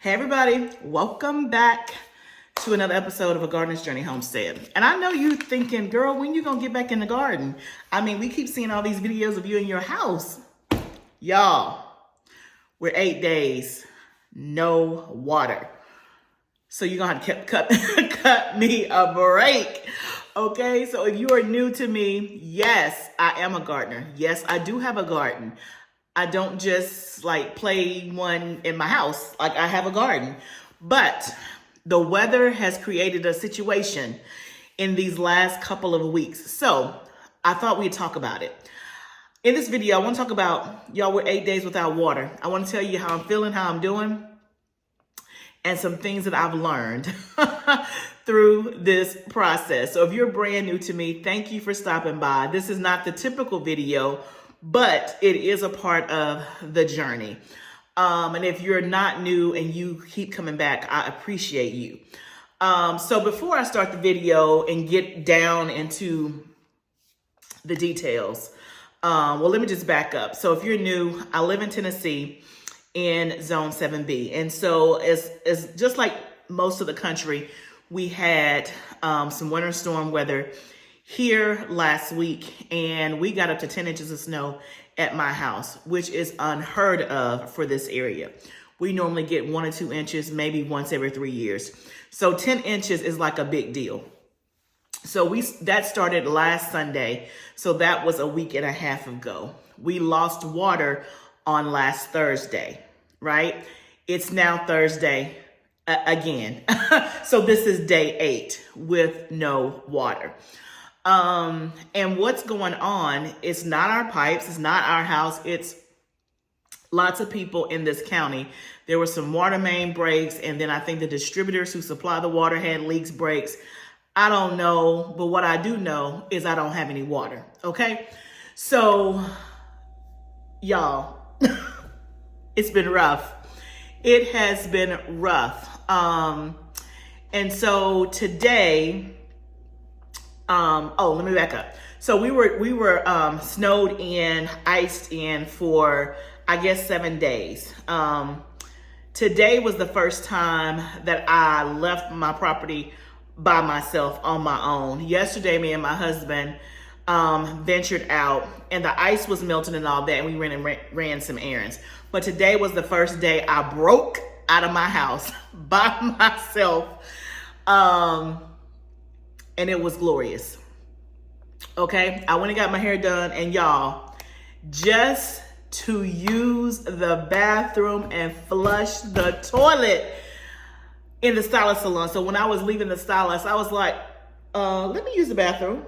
Hey everybody, welcome back to another episode of A Gardener's Journey Homestead. And I know you thinking, girl, when you gonna get back in the garden? I mean, we keep seeing all these videos of you in your house. Y'all, we're 8 days, no water. So you're gonna have to cut me a break. Okay, so if you are new to me, yes, I am a gardener. Yes, I do have a garden. I don't just like play one in my house. Like, I have a garden. But the weather has created a situation in these last couple of weeks. So I thought we'd talk about it. In this video, I want to talk about, y'all, we're 8 days without water. I want to tell you how I'm feeling, how I'm doing, and some things that I've learned through this process. So if you're brand new to me, thank you for stopping by. This is not the typical video, but it is a part of the journey. And if you're not new and you keep coming back, I appreciate you. So before I start the video and get down into the details, well, let me just back up. So if you're new, I live in Tennessee in Zone 7B. And so it's just like most of the country, we had some winter storm weather here last week, and we got up to 10 inches of snow at my house, which is unheard of for this area. We normally get 1 or 2 inches, maybe once every 3 years. So 10 inches is like a big deal. So that started last Sunday. So that was a week and a half ago. We lost water on last Thursday, right? It's now Thursday again. So this is day 8 with no water. And what's going on, it's not our pipes, it's not our house, it's lots of people in this county. There were some water main breaks, and then I think the distributors who supply the water had leaks, breaks. I don't know, but what I do know is I don't have any water, okay? So, y'all, it's been rough. It has been rough. And so today, let me back up. So we were snowed in, iced in for, I guess, 7 days. Today was the first time that I left my property by myself on my own. Yesterday, me and my husband ventured out, and the ice was melting and all that, and we ran some errands. But today was the first day I broke out of my house by myself. And it was glorious. Okay, I went and got my hair done, and y'all, just to use the bathroom and flush the toilet in the stylist salon. So when I was leaving the stylist, I was like, let me use the bathroom.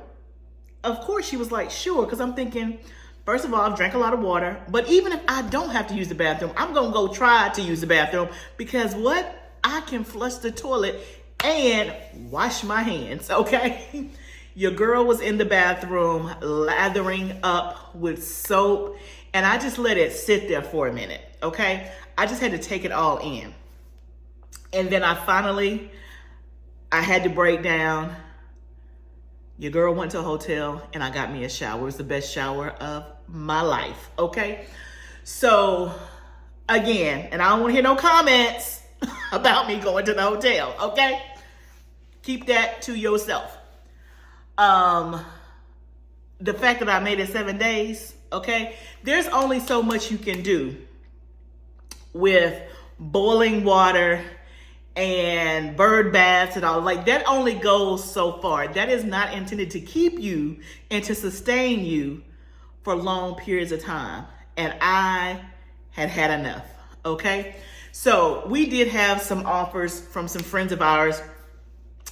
Of course, she was like, sure, because I'm thinking, first of all, I've drank a lot of water, but even if I don't have to use the bathroom, I'm gonna go try to use the bathroom, because what? I can flush the toilet and wash my hands, okay? Your girl was in the bathroom lathering up with soap, and I just let it sit there for a minute, okay? I just had to take it all in. And then I had to break down. Your girl went to a hotel, and I got me a shower. It was the best shower of my life, okay? So, again, and I don't want to hear no comments about me going to the hotel, okay? Keep that to yourself. The fact that I made it 7 days, okay? There's only so much you can do with boiling water and bird baths and all. Like, that only goes so far. That is not intended to keep you and to sustain you for long periods of time. And I had enough, okay? So we did have some offers from some friends of ours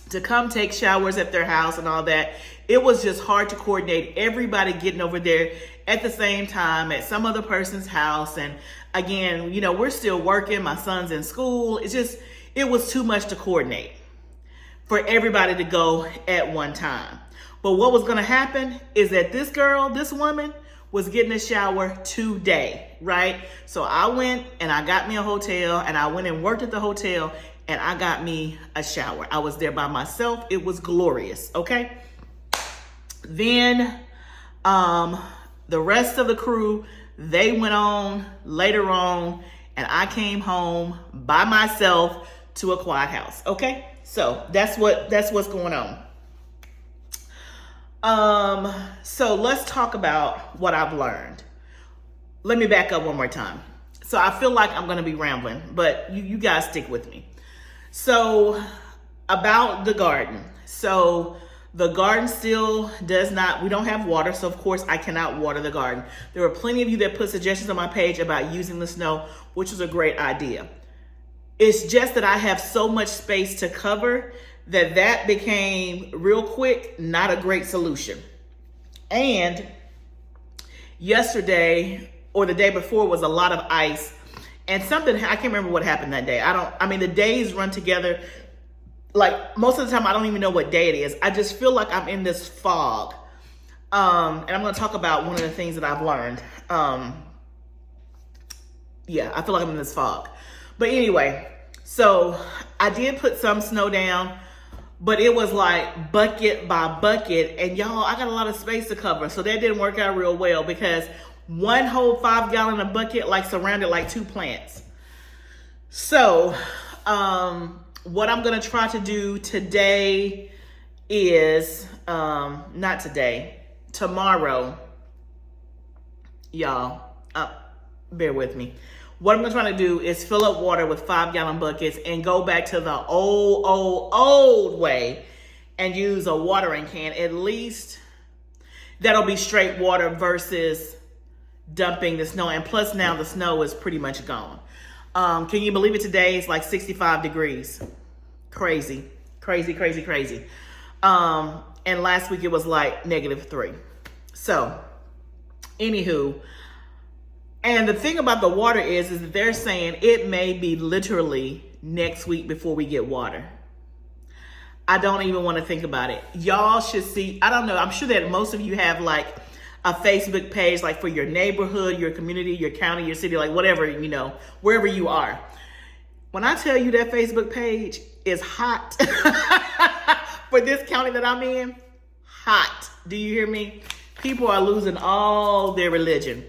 to come take showers at their house and all that. It was just hard to coordinate everybody getting over there at the same time at some other person's house. And again, you know, we're still working. My son's in school. It was too much to coordinate for everybody to go at one time. But what was going to happen is that this woman was getting a shower today, right? So I went and I got me a hotel, and I went and worked at the hotel, and I got me a shower. I was there by myself. It was glorious, okay? Then the rest of the crew, they went on later on and I came home by myself to a quiet house. Okay, so that's what's going on. So let's talk about what I've learned. Let me back up one more time. So I feel like I'm going to be rambling, but you guys stick with me. So about the garden. So the garden still we don't have water. So of course I cannot water the garden. There were plenty of you that put suggestions on my page about using the snow, which was a great idea. It's just that I have so much space to cover that became real quick not a great solution. And yesterday or the day before was a lot of ice, and something, I can't remember what happened that day. The days run together. Like most of the time I don't even know what day it is. I just feel like I'm in this fog. And I'm going to talk about one of the things that I've learned. Yeah, I feel like I'm in this fog. But anyway, so I did put some snow down, but it was like bucket by bucket. And y'all, I got a lot of space to cover. So that didn't work out real well because one whole 5-gallon of bucket like surrounded like 2 plants. So what I'm going to try to do today is, not today, tomorrow, y'all, bear with me. What I'm going to try to do is fill up water with 5-gallon buckets and go back to the old way and use a watering can. At least that'll be straight water versus dumping the snow. And plus now the snow is pretty much gone. Can you believe it? Today it's like 65 degrees. Crazy. And last week it was like -3. So, anywho, and the thing about the water is that they're saying it may be literally next week before we get water. I don't even want to think about it. Y'all should see, I don't know, I'm sure that most of you have like a Facebook page, like for your neighborhood, your community, your county, your city, like whatever, wherever you are. When I tell you that Facebook page is hot for this county that I'm in, hot. Do you hear me? People are losing all their religion.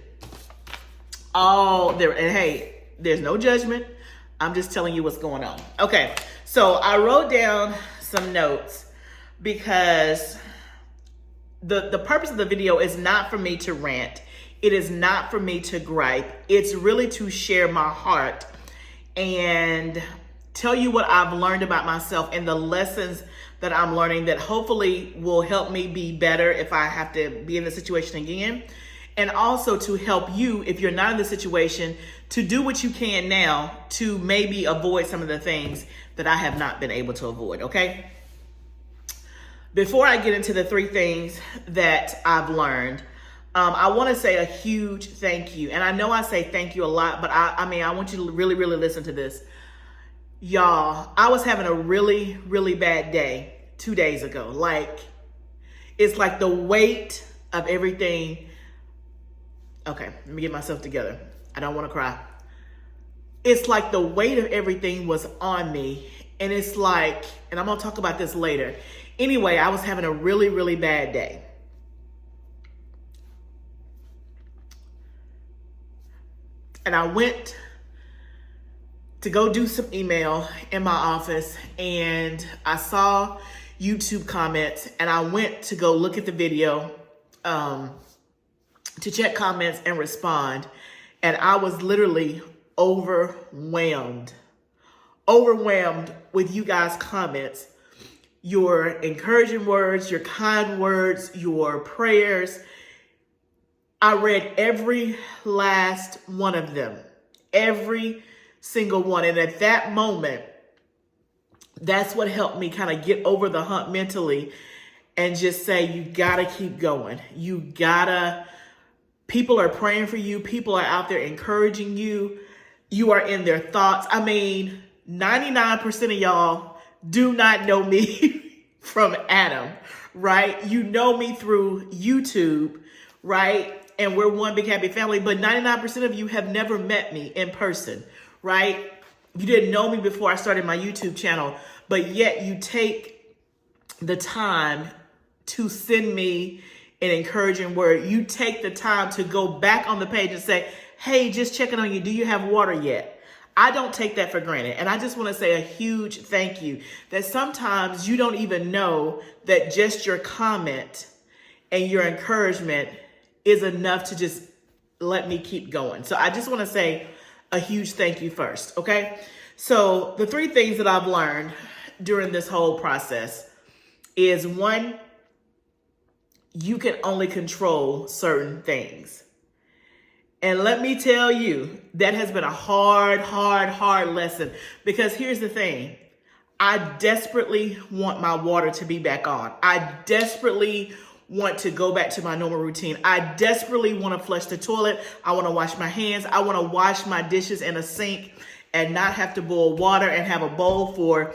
And hey, there's no judgment. I'm just telling you what's going on. Okay, so I wrote down some notes because the purpose of the video is not for me to rant. It is not for me to gripe. It's really to share my heart and tell you what I've learned about myself and the lessons that I'm learning that hopefully will help me be better if I have to be in the situation again. And also to help you, if you're not in the situation, to do what you can now to maybe avoid some of the things that I have not been able to avoid, okay? Before I get into the 3 things that I've learned, I want to say a huge thank you. And I know I say thank you a lot, but I want you to really, really listen to this. Y'all, I was having a really, really bad day 2 days ago. Like, it's like the weight of everything. Okay, let me get myself together. I don't want to cry. It's like the weight of everything was on me. And it's like, and I'm going to talk about this later. Anyway, I was having a really, really bad day. And I went to go do some email in my office and I saw YouTube comments and I went to go look at the video to check comments and respond. And I was literally overwhelmed with you guys' comments, your encouraging words, your kind words, your prayers. I read every last one of them, every single one. And at that moment, that's what helped me kind of get over the hump mentally and just say, you gotta keep going. People are praying for you. People are out there encouraging you. You are in their thoughts. 99% of y'all do not know me from Adam, right? You know me through YouTube, right? And we're one big happy family, but 99% of you have never met me in person, right? You didn't know me before I started my YouTube channel, but yet you take the time to send me an encouraging word. You take the time to go back on the page and say, hey, just checking on you. Do you have water yet? I don't take that for granted. And I just want to say a huge thank you that sometimes you don't even know that just your comment and your encouragement is enough to just let me keep going. So I just want to say a huge thank you first. Okay. So the 3 things that I've learned during this whole process is, 1, you can only control certain things. And let me tell you, that has been a hard lesson, because here's the thing. I desperately want my water to be back on. I desperately want to go back to my normal routine. I desperately want to flush the toilet. I want to wash my hands. I want to wash my dishes in a sink and not have to boil water and have a bowl for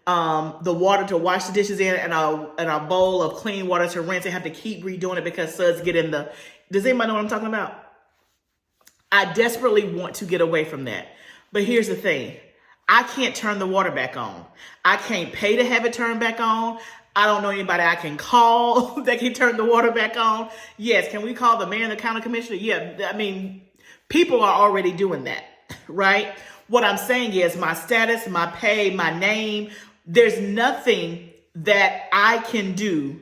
the water to wash the dishes in, and a bowl of clean water to rinse, and have to keep redoing it because suds get in the... Does anybody know what I'm talking about? I desperately want to get away from that. But here's the thing. I can't turn the water back on. I can't pay to have it turned back on. I don't know anybody I can call that can turn the water back on. Yes, can we call the mayor and the county commissioner? Yeah, I mean, people are already doing that, right? What I'm saying is my status, my pay, my name, there's nothing that I can do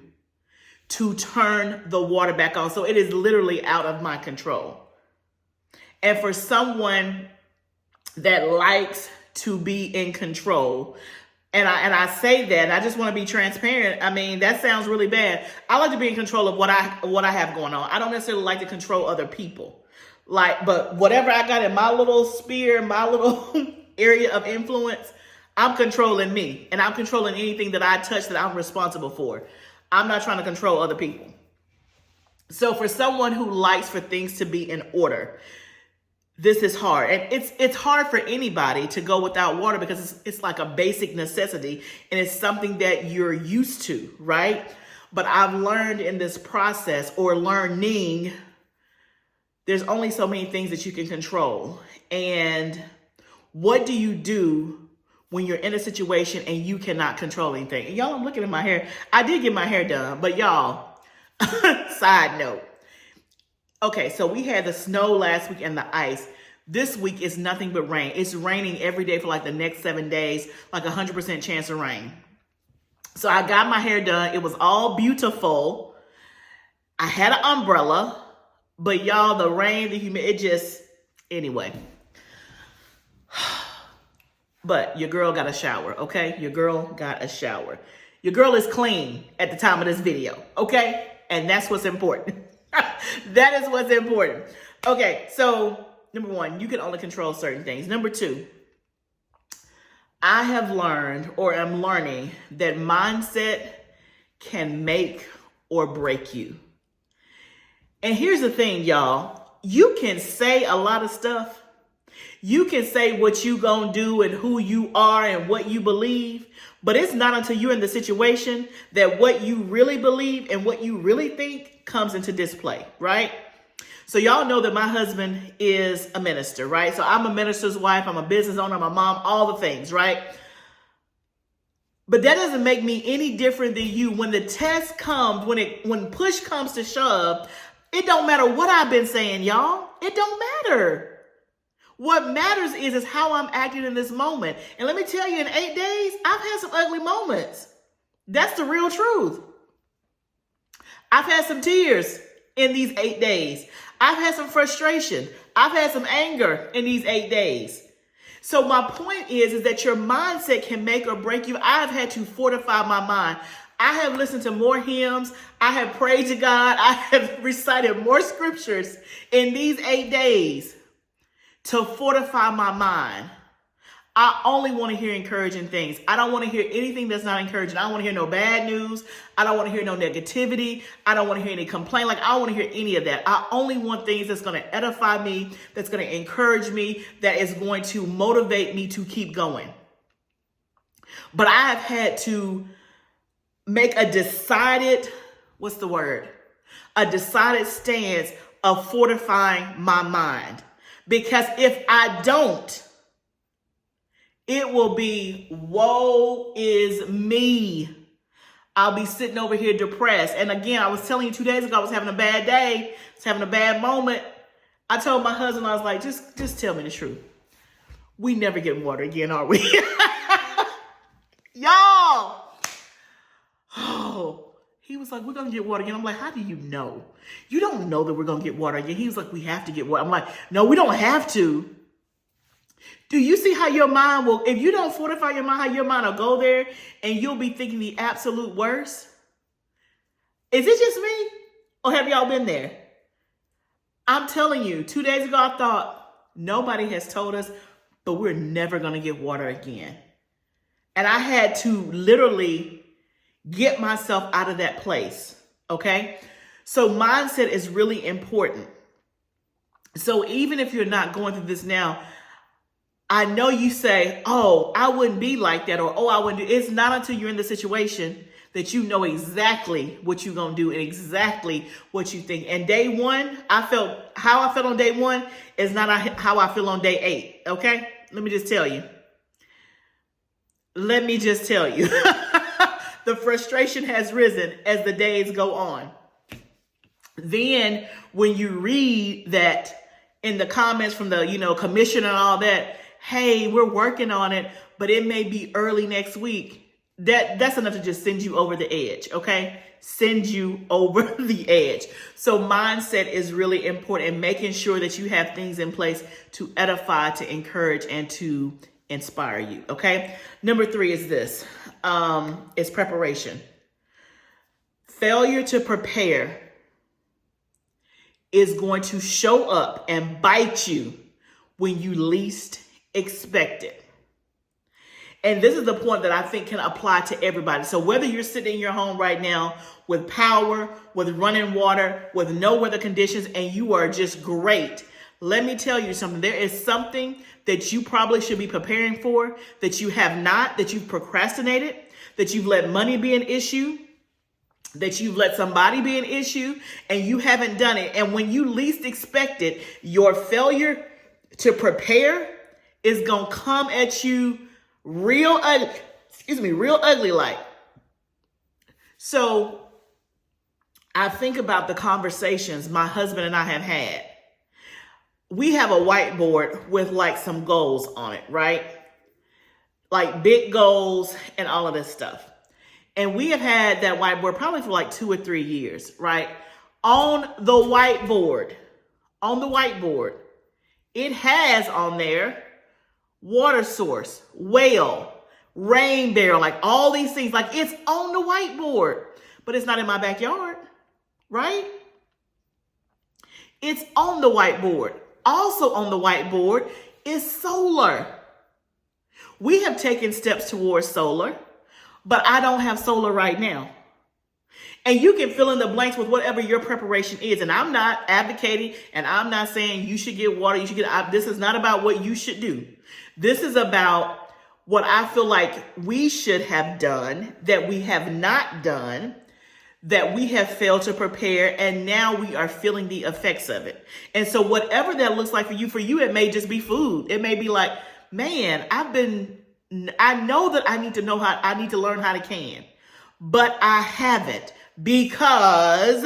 to turn the water back on. So it is literally out of my control. And for someone that likes to be in control, and I say that, I just want to be transparent. I mean, that sounds really bad. I like to be in control of what I have going on. I don't necessarily like to control other people. But whatever I got in my little sphere, my little area of influence, I'm controlling me, and I'm controlling anything that I touch that I'm responsible for. I'm not trying to control other people. So for someone who likes for things to be in order, this is hard. And it's hard for anybody to go without water, because it's like a basic necessity, and it's something that you're used to, right? But I've learned in this process, or learning, there's only so many things that you can control. And what do you do when you're in a situation and you cannot control anything? And y'all, I'm looking at my hair. I did get my hair done, but y'all, side note. Okay, so we had the snow last week and the ice. This week is nothing but rain. It's raining every day for like the next 7 days, like 100% chance of rain. So I got my hair done. It was all beautiful. I had an umbrella, but y'all, the rain, the humidity, it just, anyway. But your girl got a shower, okay? Your girl got a shower. Your girl is clean at the time of this video, okay? And that's what's important. That is what's important. Okay, so number 1, you can only control certain things. Number 2, I have learned, or am learning, that mindset can make or break you. And here's the thing, y'all. You can say a lot of stuff. You can say what you gonna do and who you are and what you believe, but it's not until you're in the situation that what you really believe and what you really think comes into display, right? So y'all know that my husband is a minister, right? So I'm a minister's wife, I'm a business owner, I'm a mom, all the things, right? But that doesn't make me any different than you. When the test comes, when push comes to shove, it don't matter what I've been saying, y'all. It don't matter. What matters is how I'm acting in this moment. And let me tell you, in 8 days, I've had some ugly moments. That's the real truth. I've had some tears in these 8 days. I've had some frustration. I've had some anger in these 8 days. So my point is that your mindset can make or break you. I've had to fortify my mind. I have listened to more hymns. I have prayed to God. I have recited more scriptures in these 8 days to fortify my mind. I only want to hear encouraging things. I don't want to hear anything that's not encouraging. I don't want to hear no bad news. I don't want to hear no negativity. I don't want to hear any complaint. I don't want to hear any of that. I only want things that's going to edify me, that's going to encourage me, that is going to motivate me to keep going. But I have had to make a decided, a decided stance of fortifying my mind. Because if I don't, it will be, woe is me. I'll be sitting over here depressed. And again, I was telling you 2 days ago, I was having a bad day. I was having a bad moment. I told my husband, I was like, just tell me the truth. We never get water again, are we? Y'all. Oh, he was like, we're going to get water again. I'm like, how do you know? You don't know that we're going to get water again. He was like, we have to get water. I'm like, no, we don't have to. Do you see how your mind will, if you don't fortify your mind, how your mind will go there and you'll be thinking the absolute worst? Is it just me? Or have y'all been there? I'm telling you, 2 days ago, I thought, nobody has told us, but we're never going to get water again. And I had to literally get myself out of that place, okay? So mindset is really important. So even if you're not going through this now, I know you say, oh, I wouldn't be like that, or, oh, I wouldn't do. It's not until you're in the situation that you know exactly what you're going to do and exactly what you think. And day one, how I felt on day one is not how I feel on day 8, okay? Let me just tell you. The frustration has risen as the days go on. Then when you read that in the comments from the, commission and all that, hey, we're working on it, but it may be early next week. That's enough to just send you over the edge, okay? Send you over the edge. So mindset is really important, and making sure that you have things in place to edify, to encourage, and to inspire you, okay? Number 3 is this. It's preparation. Failure to prepare is going to show up and bite you when you least expect it. And this is the point that I think can apply to everybody. So whether you're sitting in your home right now with power, with running water, with no weather conditions, and you are just great, let me tell you something. There is something that you probably should be preparing for that you have not, that you've procrastinated, that you've let money be an issue, that you've let somebody be an issue, and you haven't done it. And when you least expect it, your failure to prepare is going to come at you real ugly like. So I think about the conversations my husband and I have had. We have a whiteboard with like some goals on it, right? Like big goals and all of this stuff. And we have had that whiteboard probably for like 2 or 3 years, right? On the whiteboard, it has on there water source, well, rain barrel, like all these things. Like it's on the whiteboard, but it's not in my backyard, right? It's on the whiteboard. Also on the whiteboard is solar. We have taken steps towards solar, but I don't have solar right now. And you can fill in the blanks with whatever your preparation is. And I'm not advocating, and I'm not saying you should get water. This is not about what you should do. This is about what I feel like we should have done, that we have not done, that we have failed to prepare, and now we are feeling the effects of it. And so whatever that looks like for you, it may just be food. It may be like, man, I know that I need to learn how to can, but I haven't because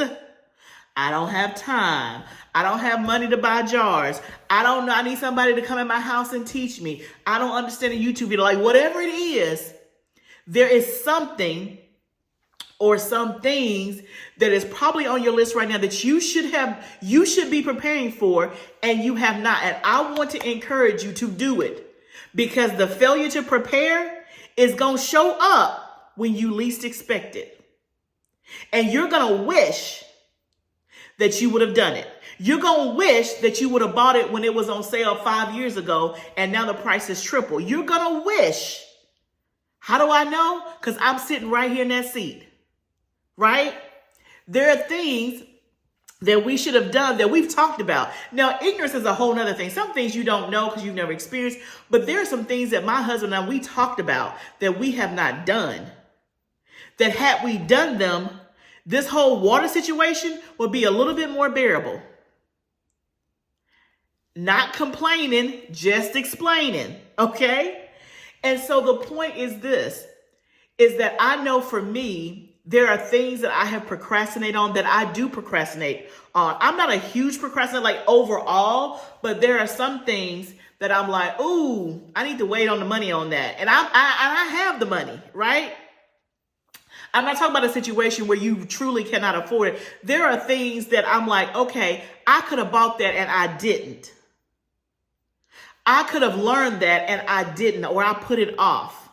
I don't have time. I don't have money to buy jars. I don't know. I need somebody to come in my house and teach me. I don't understand a YouTube video. Like whatever it is, there is something or some things that is probably on your list right now that you should be preparing for, and you have not. And I want to encourage you to do it, because the failure to prepare is going to show up when you least expect it. And you're going to wish that you would have done it. You're going to wish that you would have bought it when it was on sale 5 years ago, and now the price is triple. You're going to wish. How do I know? Because I'm sitting right here in that seat, right? There are things that we should have done that we've talked about. Now, ignorance is a whole nother thing. Some things you don't know because you've never experienced, but there are some things that my husband and I, we talked about that we have not done, that had we done them, this whole water situation would be a little bit more bearable. Not complaining, just explaining, okay? And so the point is this, is that I know for me There are things that I have procrastinated on that I do procrastinate on. I'm not a huge procrastinator like overall, but there are some things that I'm like, ooh, I need to wait on the money on that. And I have the money, right? I'm not talking about a situation where you truly cannot afford it. There are things that I'm like, okay, I could have bought that and I didn't. I could have learned that and I didn't, or I put it off.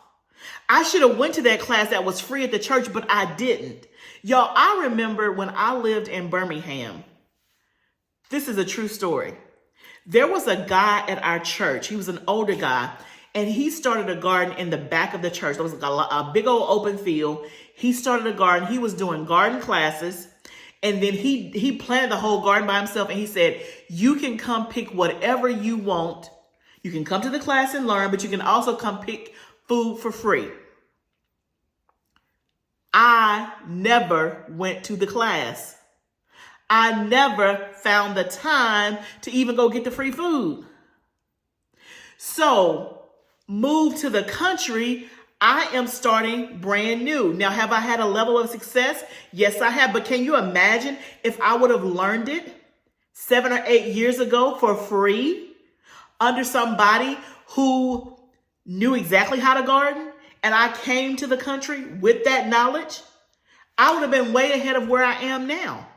I should have went to that class that was free at the church, but I didn't. Y'all, I remember when I lived in Birmingham. This is a true story. There was a guy at our church. He was an older guy, and he started a garden in the back of the church. There was a big old open field. He started a garden. He was doing garden classes, and then he planted the whole garden by himself, and he said, you can come pick whatever you want. You can come to the class and learn, but you can also come pick food for free. I never went to the class. I never found the time to even go get the free food. So, move to the country, I am starting brand new. Now, have I had a level of success? Yes, I have. But can you imagine if I would have learned it 7 or 8 years ago for free under somebody who knew exactly how to garden, and I came to the country with that knowledge? I would have been way ahead of where I am now.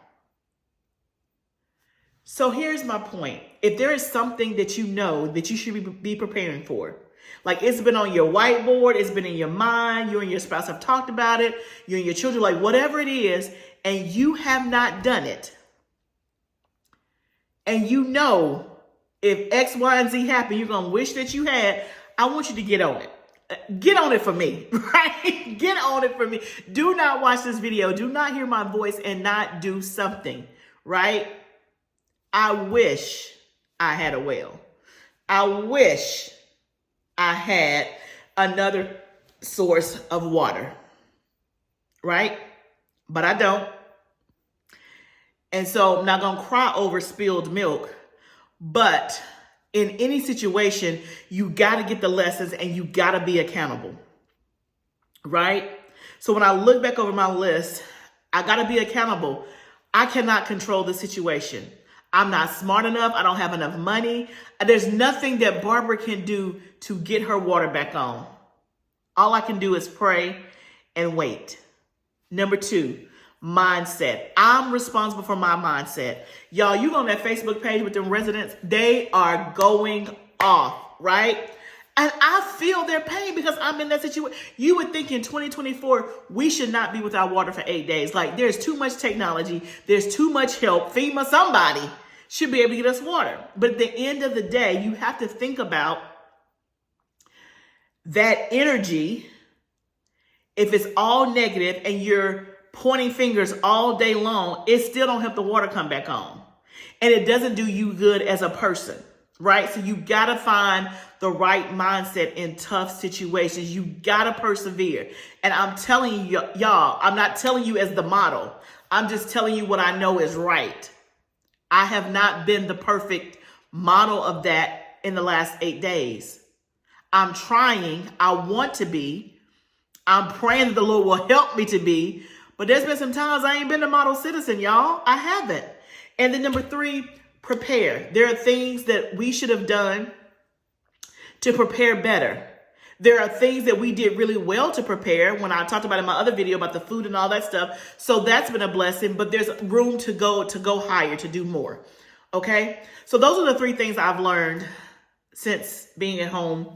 So here's my point. If there is something that you know that you should be preparing for, like it's been on your whiteboard, it's been in your mind, you and your spouse have talked about it, you and your children, like whatever it is, and you have not done it, and you know if X, Y, and Z happen, you're going to wish that you had, I want you to get on it. Get on it for me, right? Get on it for me. Do not watch this video. Do not hear my voice and not do something, right? I wish I had a well. I wish I had another source of water, right? But I don't. And so I'm not going to cry over spilled milk, but in any situation, you got to get the lessons and you got to be accountable, right? So when I look back over my list, I got to be accountable. I cannot control the situation. I'm not smart enough. I don't have enough money. There's nothing that Barbara can do to get her water back on. All I can do is pray and wait. Number 2, mindset. I'm responsible for my mindset. Y'all, you on that Facebook page with them residents, they are going off, right? And I feel their pain because I'm in that situation. You would think in 2024, we should not be without water for 8 days. Like there's too much technology. There's too much help. FEMA, somebody should be able to get us water. But at the end of the day, you have to think about that energy. If it's all negative and you're pointing fingers all day long, it still don't help the water come back on. And it doesn't do you good as a person, right? So you got to find the right mindset in tough situations. You got to persevere. And I'm telling you, y'all, I'm not telling you as the model. I'm just telling you what I know is right. I have not been the perfect model of that in the last 8 days. I'm trying. I want to be. I'm praying that the Lord will help me to be. But there's been some times I ain't been a model citizen, y'all. I haven't. And then number 3, prepare. There are things that we should have done to prepare better. There are things that we did really well to prepare when I talked about in my other video about the food and all that stuff. So that's been a blessing, but there's room to go higher, to do more. Okay. So those are the 3 things I've learned since being at home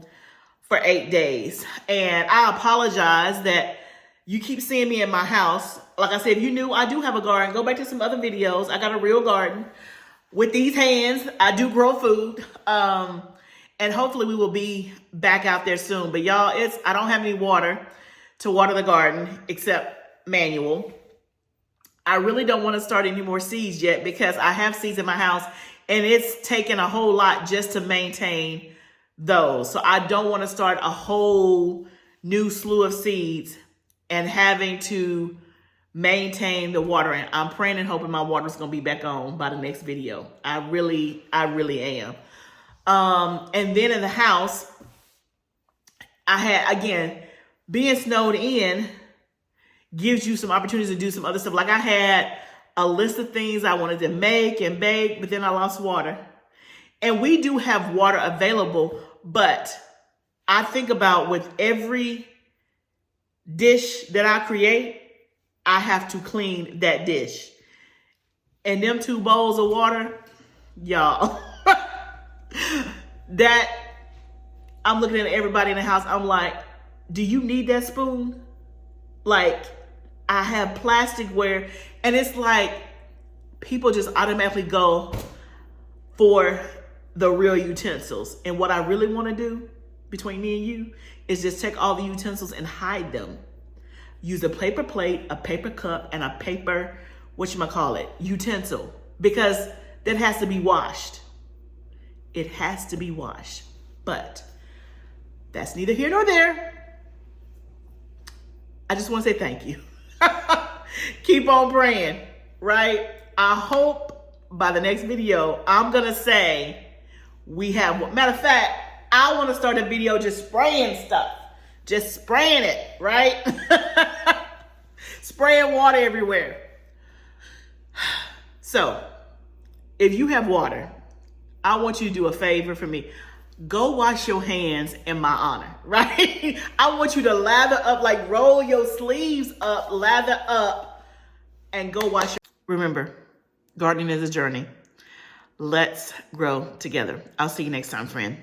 for 8 days. And I apologize that you keep seeing me in my house. Like I said, if you knew I do have a garden, go back to some other videos. I got a real garden with these hands. I do grow food. And hopefully we will be back out there soon. But y'all, I don't have any water to water the garden except manual. I really don't want to start any more seeds yet because I have seeds in my house and it's taken a whole lot just to maintain those. So I don't want to start a whole new slew of seeds and having to maintain the watering. I'm praying and hoping my water is going to be back on by the next video. I really am. And then in the house, I had, again, being snowed in, gives you some opportunities to do some other stuff. Like I had a list of things I wanted to make and bake, but then I lost water. And we do have water available, but I think about with every dish that I create, I have to clean that dish. And them 2 bowls of water, y'all, that I'm looking at everybody in the house. I'm like, do you need that spoon? Like, I have plasticware, and it's like people just automatically go for the real utensils. And what I really want to do between me and you is just take all the utensils and hide them. Use a paper plate, a paper cup, and a paper, utensil, because that has to be washed. It has to be washed. But that's neither here nor there. I just want to say thank you. Keep on praying, right? I hope by the next video, I'm going to say we have, matter of fact, I want to start a video just spraying stuff. Just spraying it, right? Spraying water everywhere. So, if you have water, I want you to do a favor for me. Go wash your hands in my honor, right? I want you to lather up, like roll your sleeves up, lather up, and go wash your... Remember, gardening is a journey. Let's grow together. I'll see you next time, friend.